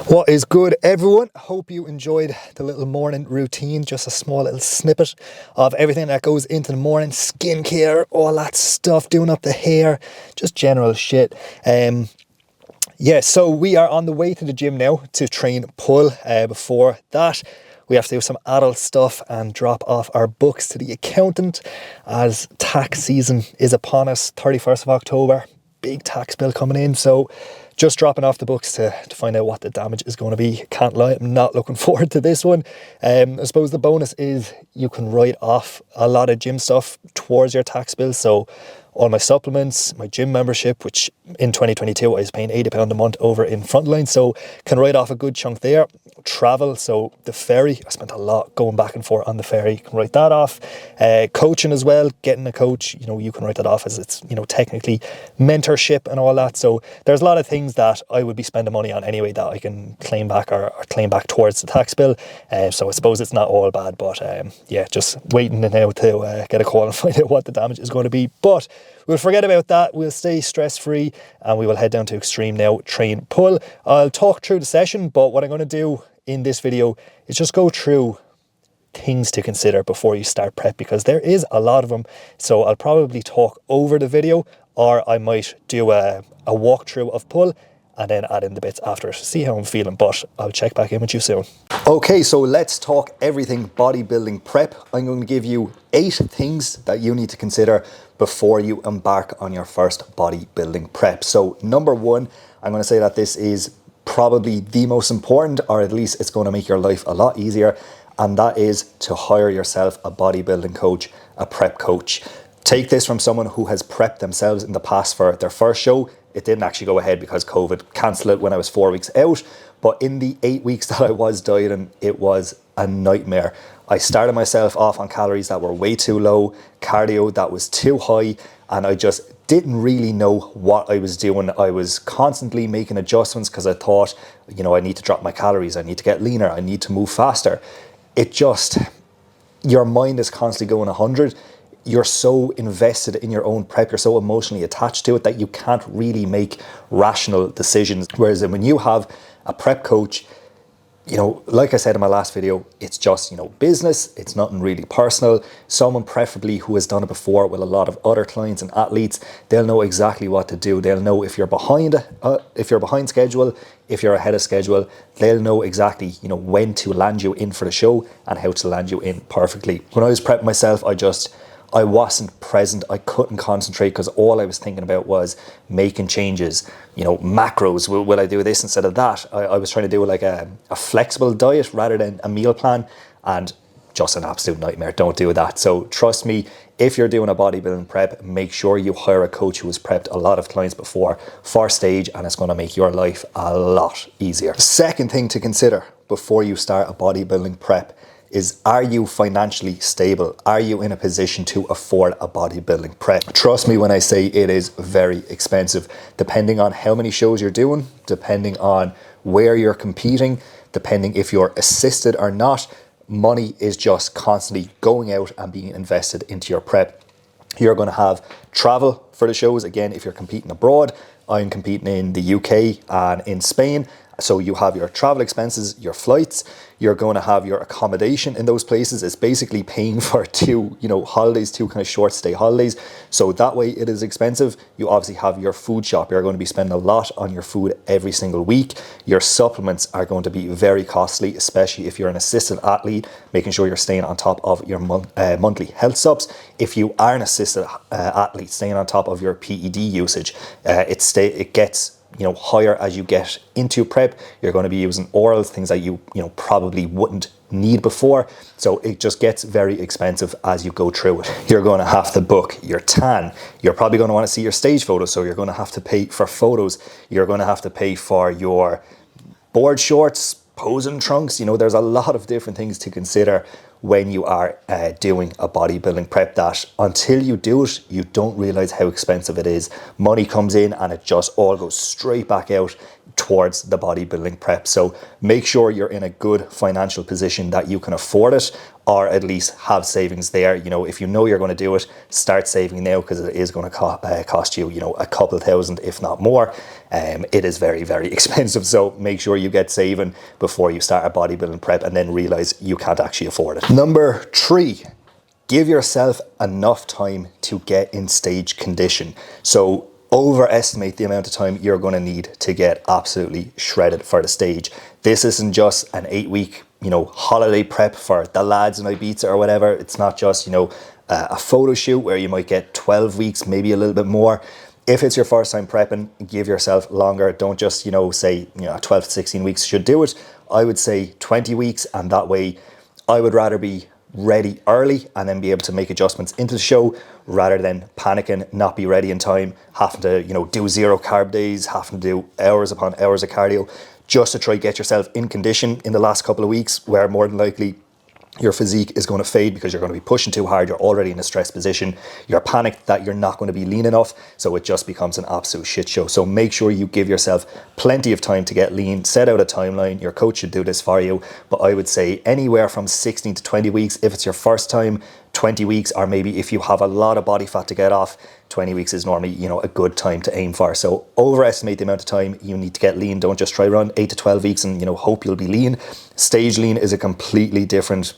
What is good, everyone? Hope you enjoyed the little morning routine, just a small little snippet of everything that goes into the morning, skincare, all that stuff, doing up the hair, just general shit. Yeah, so we are on the way to the gym now to train pull. Before that, we have to do some adult stuff and drop off our books to the accountant as tax season is upon us, 31st of October. Big tax bill coming in, so just dropping off the books to find out what the damage is going to be. Can't lie, I'm not looking forward to this one. I suppose the bonus is you can write off a lot of gym stuff towards your tax bill. So all my supplements, my gym membership, which in 2022 I was paying £80 a month over in Frontline, so can write off a good chunk there. Travel, so the ferry, I spent a lot going back and forth on the ferry, can write that off. Coaching as well, getting a coach, you can write that off as it's, technically mentorship and all that. So there's a lot of things that I would be spending money on anyway that I can claim back or claim back towards the tax bill. So I suppose it's not all bad, but yeah, just waiting now to get a call and find out what the damage is going to be. But we'll forget about that. We'll stay stress-free and we will head down to Extreme now, train pull. I'll talk through the session, but what I'm going to do in this video is just go through things to consider before you start prep, because there is a lot of them. So I'll probably talk over the video, or I might do a walkthrough of pull and then add in the bits after, see how I'm feeling, but I'll check back in with you soon. Okay, so let's talk everything bodybuilding prep. I'm going to give you 8 things that you need to consider before you embark on your first bodybuilding prep. So number 1, I'm going to say that this is probably the most important, or at least it's going to make your life a lot easier, and that is to hire yourself a bodybuilding coach, a prep coach. Take this from someone who has prepped themselves in the past for their first show. It didn't actually go ahead because COVID cancelled it when I was 4 weeks out. But in the 8 weeks that I was dieting, it was a nightmare. I started myself off on calories that were way too low, cardio that was too high, and I just didn't really know what I was doing. I was constantly making adjustments because I thought, I need to drop my calories, I need to get leaner, I need to move faster. Your mind is constantly going 100. You're so invested in your own prep, you're so emotionally attached to it that you can't really make rational decisions. Whereas when you have a prep coach, like I said in my last video, it's just, business. It's nothing really personal. Someone preferably who has done it before with a lot of other clients and athletes. They'll know exactly what to do. They'll know if you're behind schedule, if you're ahead of schedule. They'll know exactly, when to land you in for the show and how to land you in perfectly. When I was prepping myself, I wasn't present. I couldn't concentrate because all I was thinking about was making changes, macros. Will I do this instead of that? I was trying to do like a flexible diet rather than a meal plan, and just an absolute nightmare. Don't do that. So trust me, if you're doing a bodybuilding prep, make sure you hire a coach who has prepped a lot of clients before for stage, and it's going to make your life a lot easier. Second thing to consider before you start a bodybuilding prep is, are you financially stable? Are you in a position to afford a bodybuilding prep? Trust me when I say it is very expensive, depending on how many shows you're doing, depending on where you're competing, depending if you're assisted or not. Money is just constantly going out and being invested into your prep. You're going to have travel for the shows. Again, if you're competing abroad, I'm competing in the UK and in Spain. So you have your travel expenses, your flights, you're going to have your accommodation in those places. It's basically paying for 2 holidays, 2 kind of short stay holidays. So that way it is expensive. You obviously have your food shop. You're going to be spending a lot on your food every single week. Your supplements are going to be very costly, especially if you're an assisted athlete, making sure you're staying on top of your monthly health subs. If you are an assisted athlete, staying on top of your PED usage. It gets higher as you get into prep. You're going to be using orals, things that you probably wouldn't need before, so it just gets very expensive as you go through it. You're going to have to book your tan. You're probably going to want to see your stage photos, so you're going to have to pay for photos. You're going to have to pay for your board shorts, posing trunks. There's a lot of different things to consider when you are doing a bodybuilding prep that until you do it, you don't realize how expensive it is. Money comes in and it just all goes straight back out towards the bodybuilding prep. So make sure you're in a good financial position that you can afford it, or at least have savings there. If you know you're going to do it, start saving now, because it is going to cost you, a couple thousand, if not more. It is very, very expensive. So make sure you get saving before you start a bodybuilding prep and then realize you can't actually afford it. Number 3, give yourself enough time to get in stage condition. So overestimate the amount of time you're going to need to get absolutely shredded for the stage. This isn't just an 8-week, holiday prep for the lads in Ibiza or whatever. It's not just, a photo shoot where you might get 12 weeks, maybe a little bit more. If it's your first time prepping, give yourself longer. Don't just, say, 12 to 16 weeks should do it. I would say 20 weeks, and that way I would rather be ready early and then be able to make adjustments into the show, rather than panicking, not be ready in time, having to do 0 carb days, having to do hours upon hours of cardio just to try get yourself in condition in the last couple of weeks, where more than likely your physique is going to fade because you're going to be pushing too hard. You're already in a stress position. You're panicked that you're not going to be lean enough. So it just becomes an absolute shit show. So make sure you give yourself plenty of time to get lean. Set out a timeline. Your coach should do this for you. But I would say anywhere from 16 to 20 weeks. If it's your first time, 20 weeks, or maybe if you have a lot of body fat to get off, 20 weeks is normally, a good time to aim for. So overestimate the amount of time you need to get lean. Don't just try run 8 to 12 weeks and, hope you'll be lean. Stage lean is a completely different,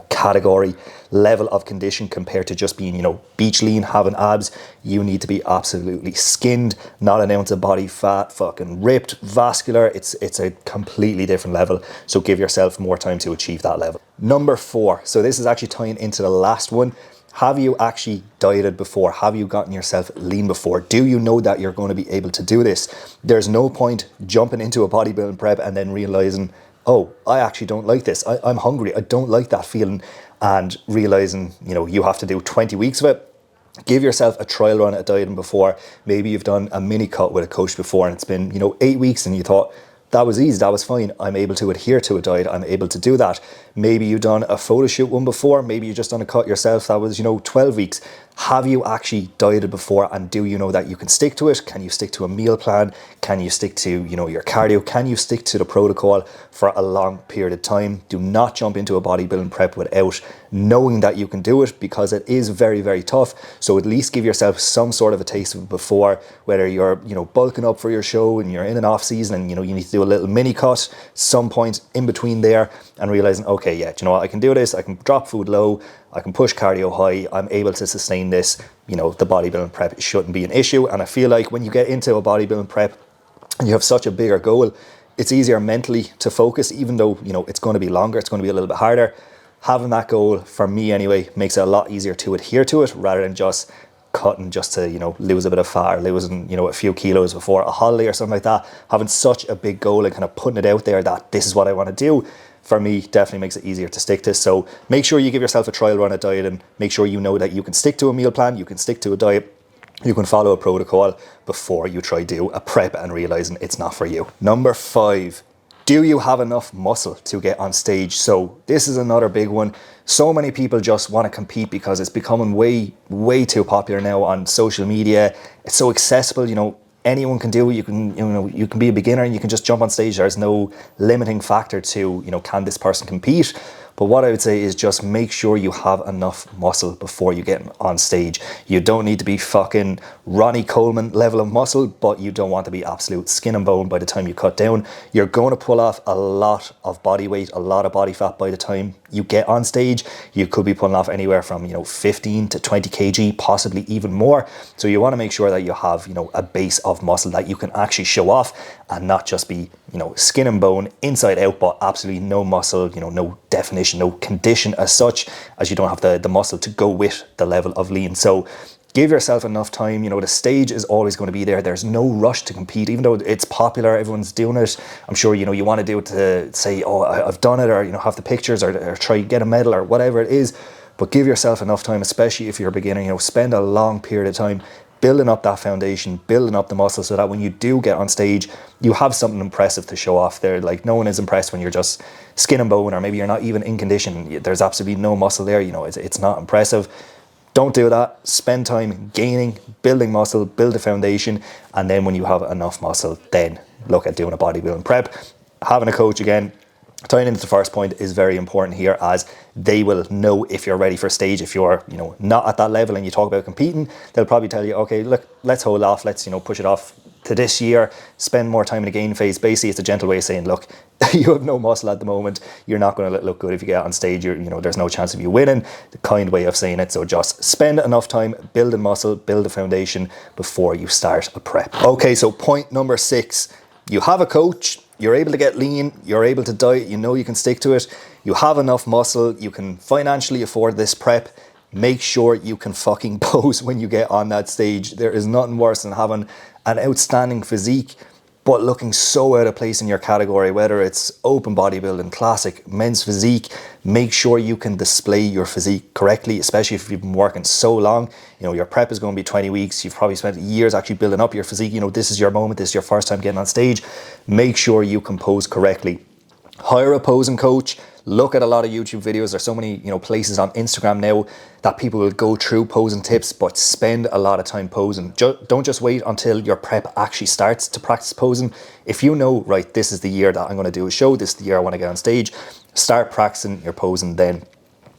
category, level of condition compared to just being, beach lean, having abs. You need to be absolutely skinned, not an ounce of body fat, fucking ripped, vascular. It's a completely different level. So give yourself more time to achieve that level. Number 4. So this is actually tying into the last one. Have you actually dieted before? Have you gotten yourself lean before? Do you know that you're going to be able to do this? There's no point jumping into a bodybuilding prep and then realizing, oh, I actually don't like this. I'm hungry. I don't like that feeling. And realizing, you have to do 20 weeks of it. Give yourself a trial run at dieting before. Maybe you've done a mini cut with a coach before and it's been, 8 weeks and you thought, that was easy, that was fine. I'm able to adhere to a diet. I'm able to do that. Maybe you've done a photo shoot one before. Maybe you just done a cut yourself. That was, 12 weeks. Have you actually dieted before, and do you know that you can stick to it? Can you stick to a meal plan? Can you stick to, your cardio? Can you stick to the protocol for a long period of time? Do not jump into a bodybuilding prep without knowing that you can do it, because it is very, very tough. So at least give yourself some sort of a taste of it before, whether you're, bulking up for your show and you're in an off season and, you need to do a little mini cut some point in between there, and realizing, okay, yeah, do you know what? I can do this. I can drop food low. I can push cardio high. I'm able to sustain this. The bodybuilding prep shouldn't be an issue. And I feel like when you get into a bodybuilding prep and you have such a bigger goal, it's easier mentally to focus, even though, it's going to be longer. It's going to be a little bit harder. Having that goal, for me anyway, makes it a lot easier to adhere to it, rather than just cutting just to, lose a bit of fat, or losing, a few kilos before a holiday or something like that. Having such a big goal and kind of putting it out there that this is what I want to do, for me, definitely makes it easier to stick to. So make sure you give yourself a trial run at diet, and make sure you know that you can stick to a meal plan, you can stick to a diet, you can follow a protocol before you try do a prep and realizing it's not for you. Number 5, do you have enough muscle to get on stage? So this is another big one. So many people just want to compete because it's becoming way, way too popular now on social media. It's so accessible, anyone can do it. You can be a beginner and you can just jump on stage. There's no limiting factor to, can this person compete? But what I would say is just make sure you have enough muscle before you get on stage. You don't need to be fucking Ronnie Coleman level of muscle, but you don't want to be absolute skin and bone by the time you cut down. You're going to pull off a lot of body weight, a lot of body fat by the time you get on stage. You could be pulling off anywhere from, 15 to 20 kg, possibly even more. So you want to make sure that you have, a base of muscle that you can actually show off, and not just be, skin and bone inside out, but absolutely no muscle, no definition, no condition as such, as you don't have the muscle to go with the level of lean. So Give yourself enough time. You know, the stage is always going to be there. There's no rush to compete, even though it's popular, everyone's doing it. I'm sure, you know, you want to do it to say, oh, I've done it, or, you know, have the pictures, or try get a medal, or whatever it is. But give yourself enough time, especially if you're a beginner. You know, spend a long period of time building up that foundation, building up the muscle, so that when you do get on stage, you have something impressive to show off there. Like, no one is impressed when you're just skin and bone, or maybe you're not even in condition. There's absolutely no muscle there. You know, it's not impressive. Don't do that. Spend time gaining, building muscle, build a foundation, and then when you have enough muscle, then look at doing a bodybuilding prep. Having a coach, again, tying into the first point, is very important here, as they will know if you're ready for stage. If you're, you know, not at that level and you talk about competing, they'll probably tell you, okay, look, let's hold off, let's, you know, push it off to this year, spend more time in the gain phase. Basically, it's a gentle way of saying, look, you have no muscle at the moment, you're not going to look good if you get on stage, you know, there's no chance of you winning. The kind way of saying it. So just spend enough time building muscle, build a foundation before you start a prep. Okay, so point number 6, you have a coach, you're able to get lean, you're able to diet, you know you can stick to it, you have enough muscle, you can financially afford this prep. Make sure you can fucking pose when you get on that stage. There is nothing worse than having an outstanding physique but looking so out of place in your category, whether it's open bodybuilding, classic, men's physique. Make sure you can display your physique correctly, especially if you've been working so long. You know, your prep is going to be 20 weeks. You've probably spent years actually building up your physique. You know, this is your moment. This is your first time getting on stage. Make sure you can pose correctly. Hire a posing coach. Look at a lot of YouTube videos. There's so many, you know, places on Instagram now that people will go through posing tips, but spend a lot of time posing. Don't just wait until your prep actually starts to practice posing. If you know, right, this is the year that I'm going to do a show, this is the year I want to get on stage, start practicing your posing then.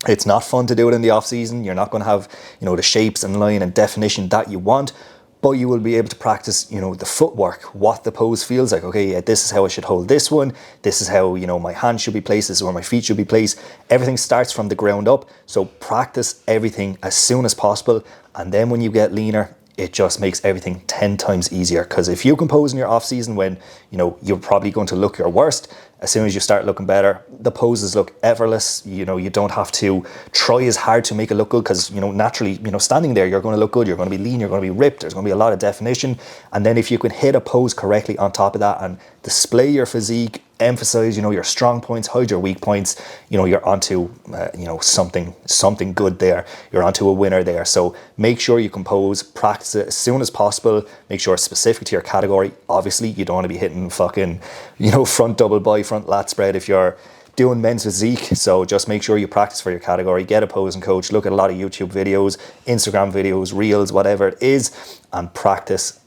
It's not fun to do it in the off season. You're not going to have, you know, the shapes and line and definition that you want, but you will be able to practice, you know, the footwork, what the pose feels like. Okay, yeah, this is how I should hold this one. This is how, you know, my hands should be placed. This is where my feet should be placed. Everything starts from the ground up. So practice everything as soon as possible. And then when you get leaner, it just makes everything 10 times easier. Because if you can pose in your off season when, you know, you're probably going to look your worst, as soon as you start looking better, the poses look effortless. You know, you don't have to try as hard to make it look good, because, you know, naturally, you know, standing there, you're going to look good, you're going to be lean, you're going to be ripped, there's going to be a lot of definition. And then if you can hit a pose correctly on top of that and display your physique, emphasize, you know, your strong points, hide your weak points, you know, you're onto, you know, something good there. You're onto a winner there. So make sure you compose, practice it as soon as possible. Make sure it's specific to your category. Obviously, you don't want to be hitting fucking, you know, front double by, front lat spread if you're doing men's physique. So just make sure you practice for your category. Get a posing coach. Look at a lot of YouTube videos, Instagram videos, reels, whatever it is, and practice.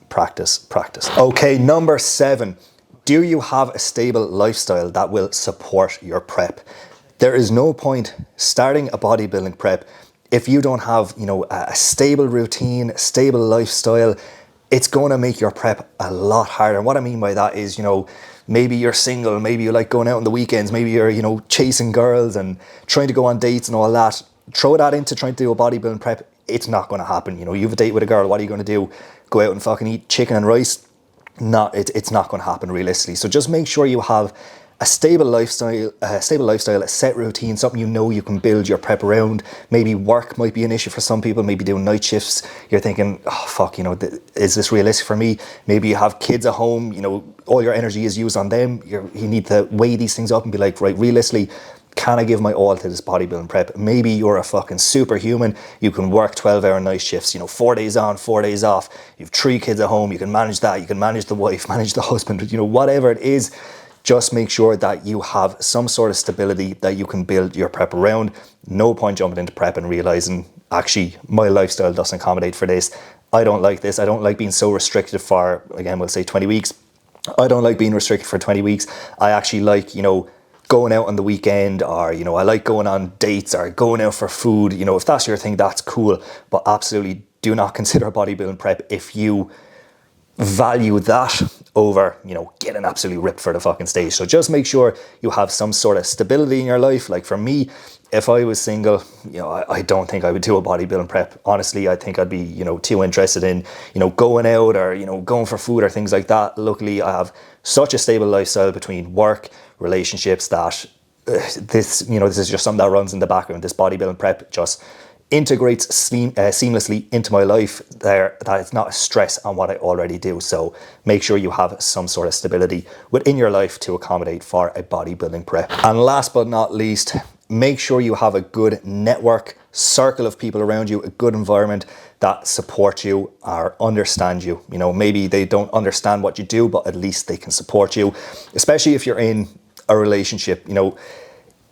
Okay, number 7. Do you have a stable lifestyle that will support your prep? There is no point starting a bodybuilding prep if you don't have, you know, a stable routine, stable lifestyle. It's going to make your prep a lot harder. And what I mean by that is, you know, maybe you're single, maybe you like going out on the weekends, maybe you're, you know, chasing girls and trying to go on dates and all that. Throw that into trying to do a bodybuilding prep. It's not going to happen. You know, you have a date with a girl, what are you going to do? Go out and fucking eat chicken and rice? It's not going to happen realistically. So just make sure you have a stable lifestyle, a set routine, something you know you can build your prep around. Maybe work might be an issue for some people, maybe doing night shifts. You're thinking, oh fuck, you know, is this realistic for me? Maybe you have kids at home, you know, all your energy is used on them. You need to weigh these things up and be like, right, realistically, can I give my all to this bodybuilding prep? Maybe you're a fucking superhuman. You can work 12-hour night shifts, you know, 4 days on, 4 days off. You have 3 kids at home. You can manage that. You can manage the wife, manage the husband, you know, whatever it is. Just make sure that you have some sort of stability that you can build your prep around. No point jumping into prep and realizing, actually, my lifestyle doesn't accommodate for this. I don't like this. I don't like being so restricted for, again, we'll say 20 weeks. I don't like being restricted for 20 weeks. I actually like, you know, going out on the weekend, or, you know, I like going on dates or going out for food. You know, if that's your thing, that's cool. But absolutely do not consider a bodybuilding prep if you value that over, you know, getting absolutely ripped for the fucking stage. So just make sure you have some sort of stability in your life. Like for me, if I was single, you know, I don't think I would do a bodybuilding prep. Honestly, I think I'd be, you know, too interested in, you know, going out or, you know, going for food or things like that. Luckily, I have such a stable lifestyle between work, relationships, that this, you know, this is just something that runs in the background. This bodybuilding prep just integrates seamlessly into my life there, that it's not a stress on what I already do. So make sure you have some sort of stability within your life to accommodate for a bodybuilding prep. And last but not least, make sure you have a good network, circle of people around you, a good environment that support you or understand you. You know, maybe they don't understand what you do, but at least they can support you, especially if you're in a relationship. You know,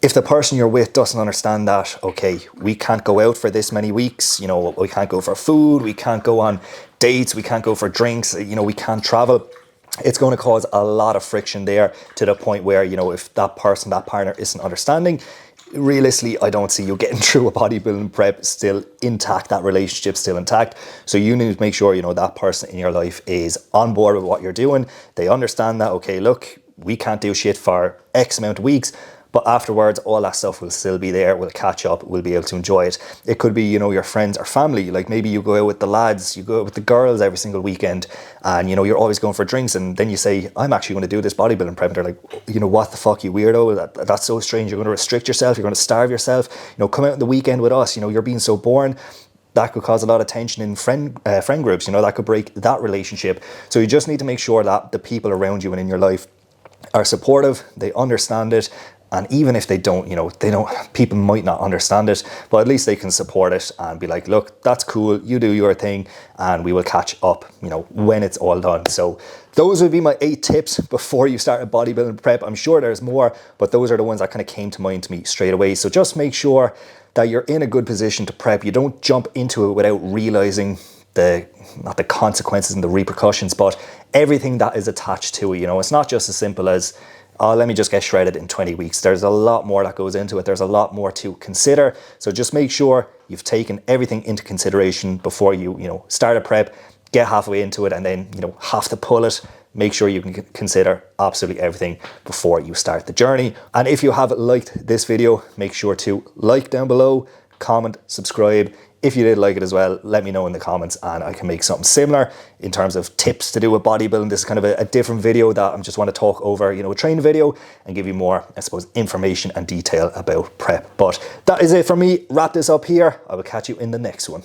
if the person you're with doesn't understand that, okay, we can't go out for this many weeks, you know, we can't go for food, we can't go on dates, we can't go for drinks, you know, we can't travel. It's going to cause a lot of friction there, to the point where, you know, if that person, that partner isn't understanding, realistically, I don't see you getting through a bodybuilding prep still intact, that relationship still intact. So you need to make sure, you know, that person in your life is on board with what you're doing. They understand that, okay, look, we can't do shit for X amount of weeks, but afterwards, all that stuff will still be there. We'll catch up. We'll be able to enjoy it. It could be, you know, your friends or family. Like maybe you go out with the lads, you go out with the girls every single weekend, and, you know, you're always going for drinks. And then you say, I'm actually going to do this bodybuilding prep. And they're like, you know, what the fuck, you weirdo? That's so strange. You're going to restrict yourself. You're going to starve yourself. You know, come out on the weekend with us. You know, you're being so boring. That could cause a lot of tension in friend groups. You know, that could break that relationship. So you just need to make sure that the people around you and in your life are supportive. They understand it. And even if they don't, you know, people might not understand it, but at least they can support it and be like, look, that's cool, you do your thing, and we will catch up, you know, when it's all done. So those would be my 8 tips before you start a bodybuilding prep. I'm sure there's more, but those are the ones that kind of came to mind to me straight away. So just make sure that you're in a good position to prep. You don't jump into it without realizing not the consequences and the repercussions, but everything that is attached to it. You know, it's not just as simple as, oh, let me just get shredded in 20 weeks. There's a lot more that goes into it. There's a lot more to consider. So just make sure you've taken everything into consideration before you know, start a prep, get halfway into it, and then, you know, have to pull it. Make sure you can consider absolutely everything before you start the journey. And if you have liked this video, make sure to like down below, comment, subscribe. If you did like it as well, let me know in the comments and I can make something similar in terms of tips to do with bodybuilding. This is kind of a different video that I just want to talk over, you know, a training video and give you more, I suppose, information and detail about prep. But that is it for me. Wrap this up here. I will catch you in the next one.